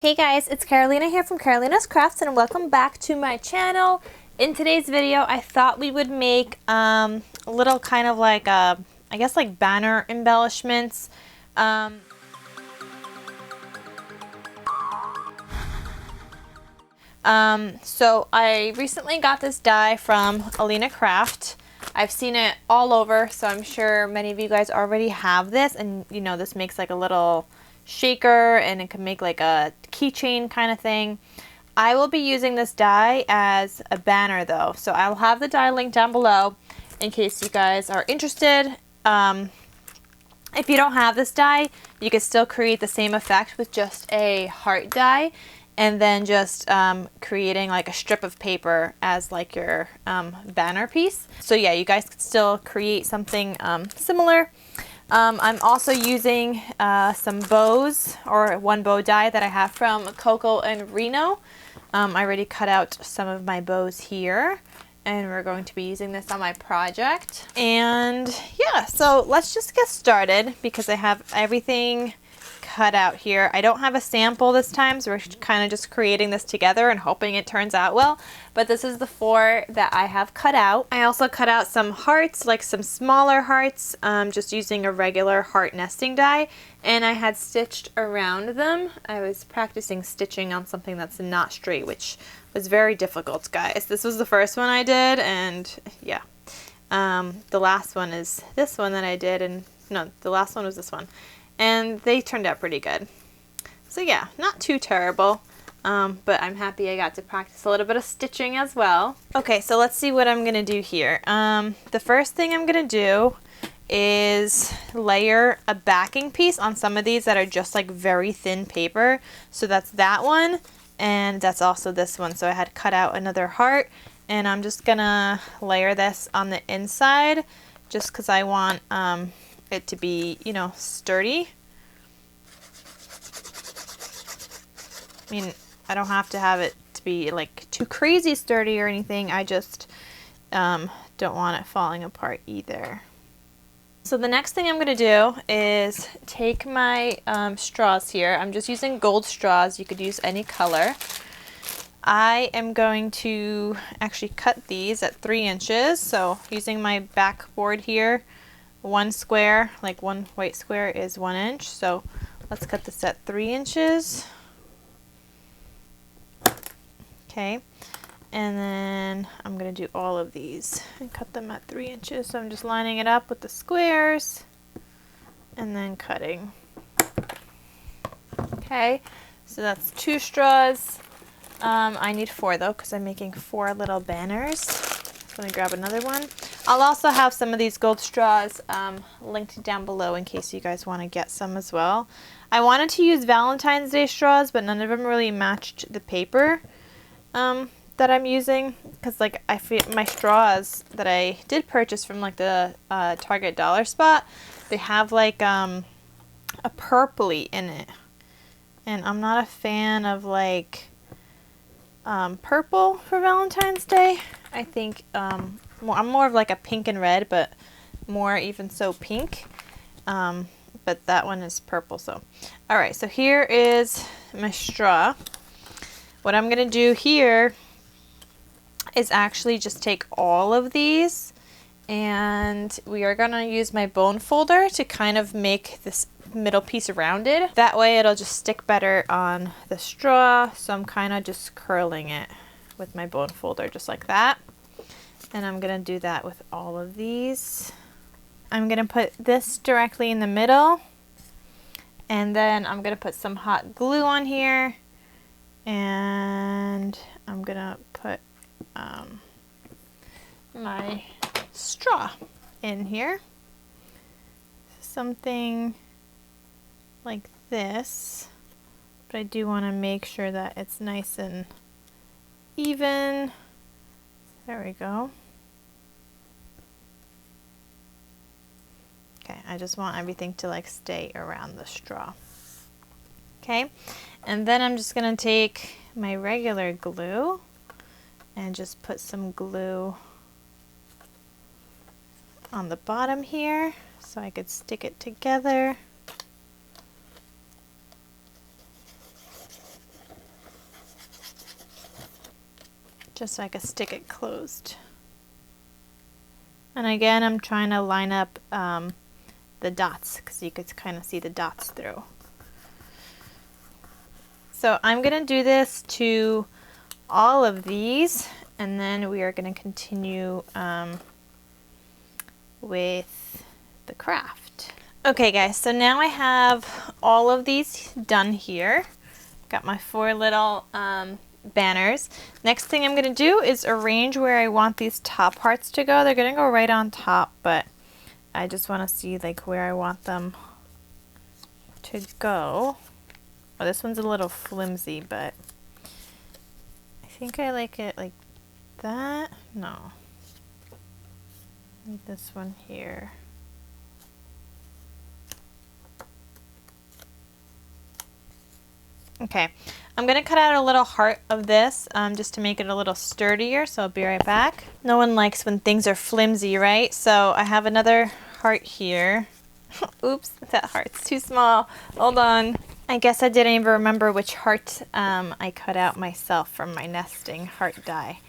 Hey guys, it's Carolina here from KarolinasKrafts and welcome back to my channel. In today's video, I thought we would make a little kind of like I guess like banner embellishments. So I recently got this die from KarolinasKrafts. I've seen it all over, so I'm sure many of you guys already have this, and you know this makes like a little shaker and it can make like a keychain kind of thing. I will be using this die as a banner though, so I'll have the die link down below in case you guys are interested. If you don't have this die, you can still create the same effect with just a heart die and then just creating like a strip of paper as like your banner piece. So yeah, you guys could still create something similar. I'm also using some bows, or one bow die that I have from Coco and Reno. I already cut out some of my bows here, and we're going to be using this on my project. And yeah, so let's just get started because I have everything cut out here. I don't have a sample this time, so we're kind of just creating this together and hoping it turns out well. But this is the 4 that I have cut out. I also cut out some hearts, like some smaller hearts, just using a regular heart nesting die, and I had stitched around them. I was practicing stitching on something that's not straight, which was very difficult, guys. This was the first one I did, and yeah. The last one is this one that I did, and no, the last one was this one. And they turned out pretty good. So yeah, not too terrible, but I'm happy I got to practice a little bit of stitching as well. Okay, so let's see what I'm gonna do here. The first thing I'm gonna do is layer a backing piece on some of these that are just like very thin paper. So that's that one, and that's also this one. So I had cut out another heart, and I'm just gonna layer this on the inside just because I want it to be, you know, sturdy. I mean, I don't have to have it to be like too crazy sturdy or anything. I just don't want it falling apart either. So the next thing I'm going to do is take my straws here. I'm just using gold straws. You could use any color. I am going to actually cut these at 3 inches. So using my backboard here, one square, like one white square is 1 inch. So let's cut this at 3 inches. Okay, and then I'm going to do all of these and cut them at 3 inches. So I'm just lining it up with the squares and then cutting. Okay, so that's 2 straws. I need 4 though because I'm making 4 little banners. I'm going to grab another one. I'll also have some of these gold straws linked down below in case you guys want to get some as well. I wanted to use Valentine's Day straws, but none of them really matched the paper that I'm using, because like I feel my straws that I did purchase from like the Target dollar spot, they have like a purpley in it, and I'm not a fan of like purple for Valentine's Day. I think I'm more of like a pink and red, but more even so pink. But that one is purple. So all right, so here is my straw. What I'm gonna do here is actually just take all of these, and we are gonna use my bone folder to kind of make this middle piece rounded. That way it'll just stick better on the straw. So I'm kind of just curling it with my bone folder just like that. And I'm gonna do that with all of these. I'm gonna put this directly in the middle, and then I'm gonna put some hot glue on here, and I'm gonna put my straw in here. Something like this, but I do want to make sure that it's nice and even. There we go. Okay, I just want everything to like stay around the straw. Okay, and then I'm just gonna take my regular glue and just put some glue on the bottom here so I could stick it together. just so I can stick it closed. And again, I'm trying to line up the dots because you could kind of see the dots through. So I'm going to do this to all of these, and then we are going to continue with the craft. Okay guys, so now I have all of these done here. Got my 4 little banners. Next thing I'm going to do is arrange where I want these top hearts to go. They're going to go right on top, but I just want to see like where I want them to go. Oh, this one's a little flimsy, but I think I like it like that. No. Need this one here. Okay, I'm going to cut out a little heart of this just to make it a little sturdier, so I'll be right back. No one likes when things are flimsy, right? So I have another heart here. Oops, that heart's too small. Hold on. I guess I didn't even remember which heart I cut out myself from my nesting heart die.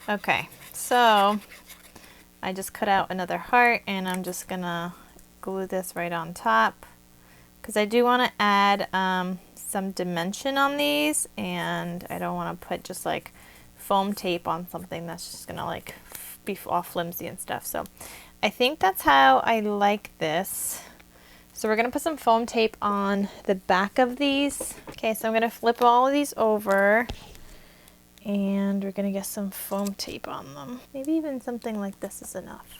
Okay, so I just cut out another heart, and I'm just going to glue this right on top because I do want to add some dimension on these, and I don't want to put just like foam tape on something that's just gonna like be all flimsy and stuff. So I think that's how I like this. So we're gonna put some foam tape on the back of these. Okay, so I'm gonna flip all of these over, and we're gonna get some foam tape on them. Maybe even something like this is enough.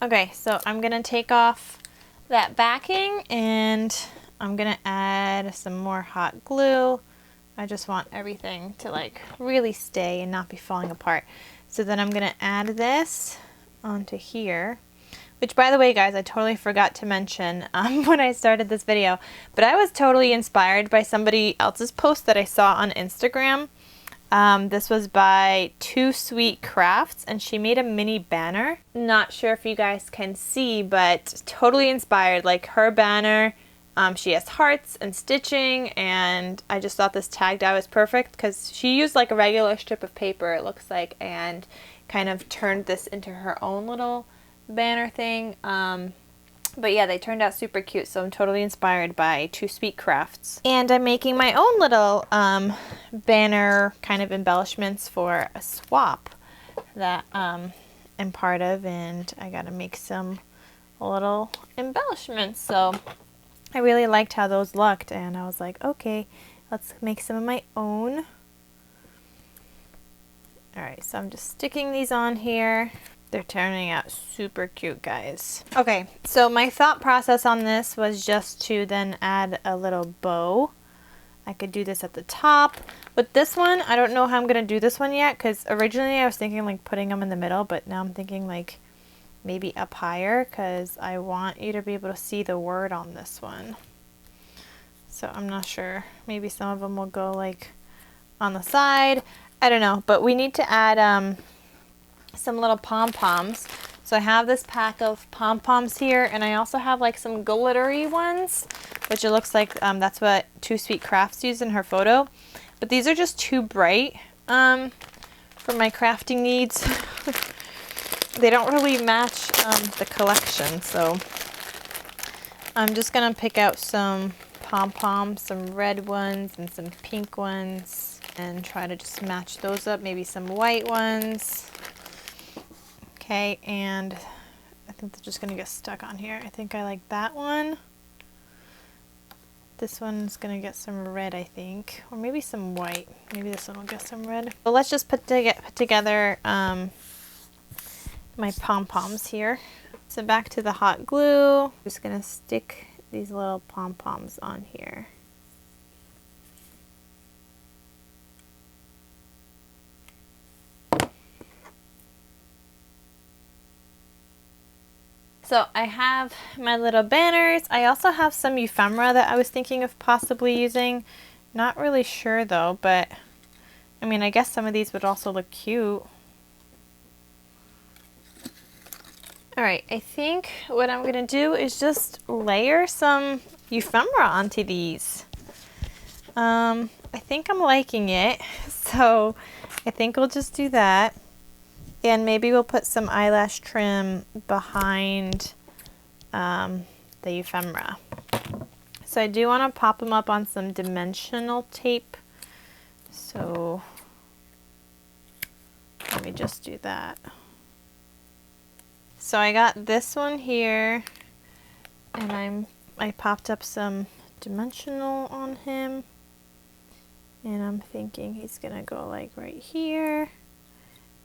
Okay, so I'm gonna take off that backing, and I'm gonna add some more hot glue. I just want everything to like really stay and not be falling apart. So then I'm gonna add this onto here, which by the way guys, I totally forgot to mention when I started this video, but I was totally inspired by somebody else's post that I saw on Instagram. This was by Too Sweet Crafts, and she made a mini banner. Not sure if you guys can see, but totally inspired, like her banner. She has hearts and stitching, and I just thought this tag die was perfect because she used like a regular strip of paper, it looks like, and kind of turned this into her own little banner thing. But yeah, they turned out super cute, so I'm totally inspired by Too Sweet Crafts. And I'm making my own little banner kind of embellishments for a swap that I'm part of, and I gotta make some little embellishments. So I really liked how those looked, and I was like, okay, let's make some of my own. Alright, so I'm just sticking these on here. They're turning out super cute, guys. Okay, so my thought process on this was just to then add a little bow. I could do this at the top. With this one, I don't know how I'm going to do this one yet, because originally I was thinking like putting them in the middle, but now I'm thinking like maybe up higher, because I want you to be able to see the word on this one. So I'm not sure. Maybe some of them will go like on the side. I don't know, but we need to add some little pom-poms. So I have this pack of pom-poms here, and I also have like some glittery ones, which it looks like that's what Too Sweet Crafts used in her photo. But these are just too bright for my crafting needs. They don't really match the collection, so I'm just gonna pick out some pom-poms, some red ones and some pink ones, and try to just match those up, maybe some white ones. Okay, and I think they're just gonna get stuck on here. I think I like that one. This one's gonna get some red, I think, or maybe some white. Maybe this one will get some red. But let's just put together my pom-poms here. So back to the hot glue. I'm just gonna stick these little pom-poms on here. So I have my little banners. I also have some ephemera that I was thinking of possibly using. Not really sure though, but I mean, I guess some of these would also look cute. Alright, I think what I'm going to do is just layer some ephemera onto these. I think I'm liking it, so I think we'll just do that. And maybe we'll put some eyelash trim behind the ephemera. So I do want to pop them up on some dimensional tape. So let me just do that. So I got this one here, and I popped up some dimensional on him, and I'm thinking he's gonna go like right here,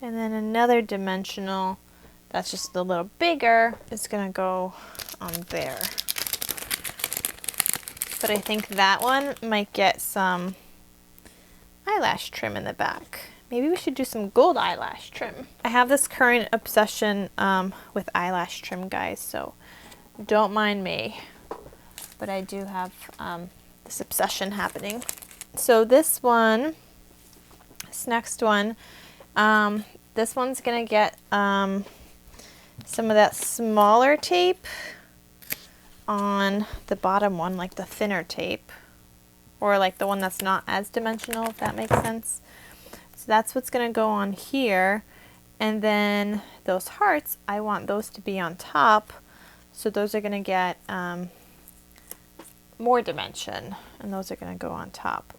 and then another dimensional that's just a little bigger is gonna go on there. But I think that one might get some eyelash trim in the back. Maybe we should do some gold eyelash trim. I have this current obsession with eyelash trim, guys, so don't mind me. But I do have this obsession happening. So this one, this next one, this one's gonna get some of that smaller tape on the bottom one, like the thinner tape, or like the one that's not as dimensional, if that makes sense. So that's what's gonna go on here, and then those hearts, I want those to be on top, so those are gonna get more dimension, and those are gonna go on top.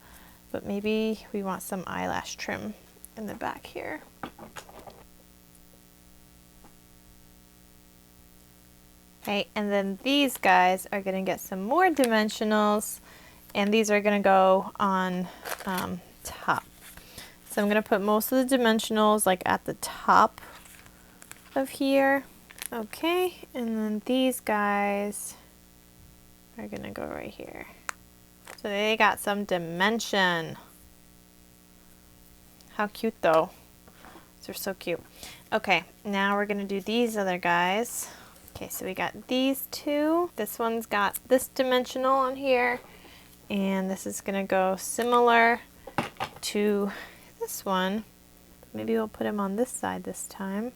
But maybe we want some eyelash trim in the back here. Okay, and then these guys are gonna get some more dimensionals, and these are gonna go on top. So I'm gonna put most of the dimensionals like at the top of here. Okay, and then these guys are gonna go right here. So they got some dimension. How cute though. They're so cute. Okay, now we're gonna do these other guys. Okay, so we got these two. This one's got this dimensional on here, and this is gonna go similar to this one. Maybe we'll put him on this side this time.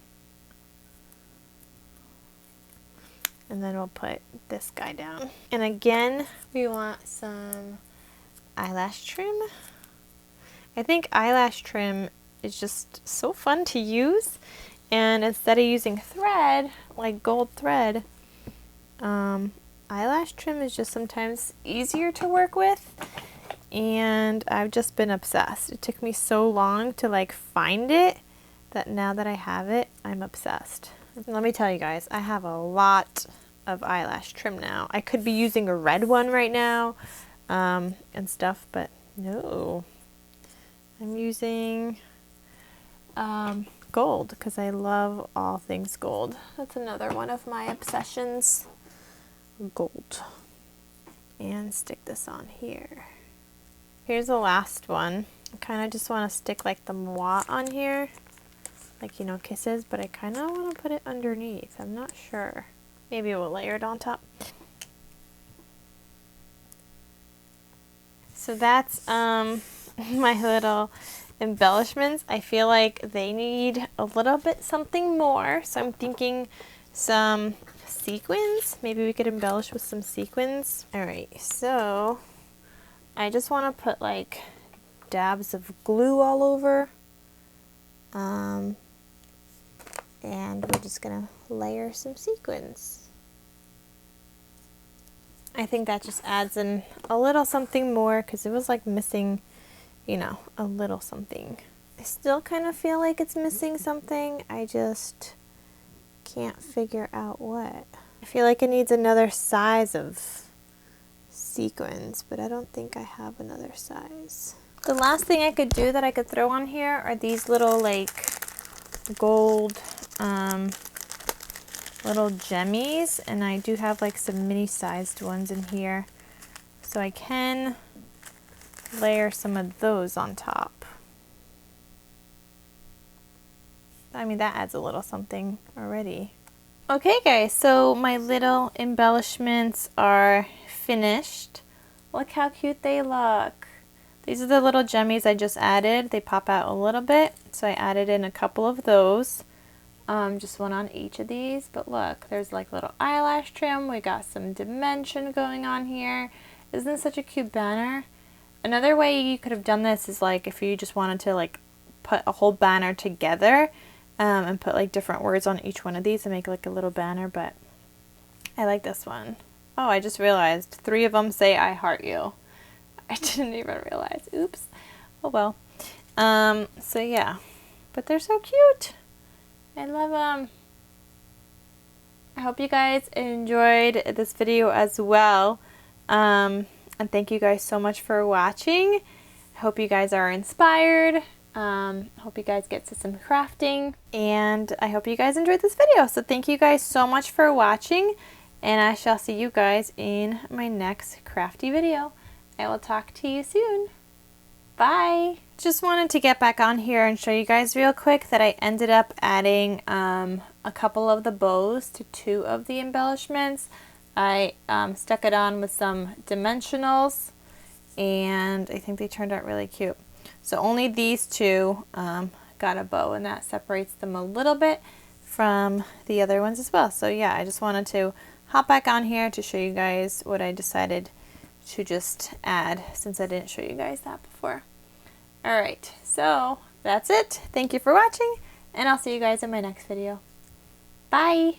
And then we'll put this guy down. And again, we want some eyelash trim. I think eyelash trim is just so fun to use. And instead of using thread, like gold thread, eyelash trim is just sometimes easier to work with. And I've just been obsessed. It took me so long to like find it that now that I have it, I'm obsessed. Let me tell you guys, I have a lot of eyelash trim now. I could be using a red one right now and stuff, but no. I'm using gold because I love all things gold. That's another one of my obsessions. Gold. And stick this on here. Here's the last one. I kind of just want to stick like the moire on here. Like, you know, kisses, but I kind of want to put it underneath. I'm not sure. Maybe we'll layer it on top. So that's my little embellishments. I feel like they need a little bit something more. So I'm thinking some sequins. Maybe we could embellish with some sequins. Alright, so I just want to put like dabs of glue all over. And we're just gonna layer some sequins. I think that just adds in a little something more because it was like missing, you know, a little something. I still kind of feel like it's missing something. I just can't figure out what. I feel like it needs another size of sequins, but I don't think I have another size. The last thing I could do that I could throw on here are these little like gold little gemmies, and I do have like some mini sized ones in here, so I can layer some of those on top. I mean, that adds a little something already. Okay guys, so my little embellishments are finished. Look how cute they look. These are the little gemmies I just added. They pop out a little bit, so I added in a couple of those. Just one on each of these, but look, there's like little eyelash trim. We got some dimension going on here. Isn't this such a cute banner? Another way you could have done this is like if you just wanted to like put a whole banner together and put like different words on each one of these and make like a little banner, but I like this one. Oh, I just realized 3 of them say I heart you. I didn't even realize. Oops. Oh well. So yeah, but they're so cute. I love them. I hope you guys enjoyed this video as well. And thank you guys so much for watching. I hope you guys are inspired. Hope you guys get to some crafting, and I hope you guys enjoyed this video. So thank you guys so much for watching, and I shall see you guys in my next crafty video. I will talk to you soon. Bye. Just wanted to get back on here and show you guys real quick that I ended up adding a couple of the bows to 2 of the embellishments. I stuck it on with some dimensionals, and I think they turned out really cute. So only these 2 got a bow, and that separates them a little bit from the other ones as well. So yeah, I just wanted to hop back on here to show you guys what I decided to just add, since I didn't show you guys that before. Alright, so that's it. Thank you for watching, and I'll see you guys in my next video. Bye!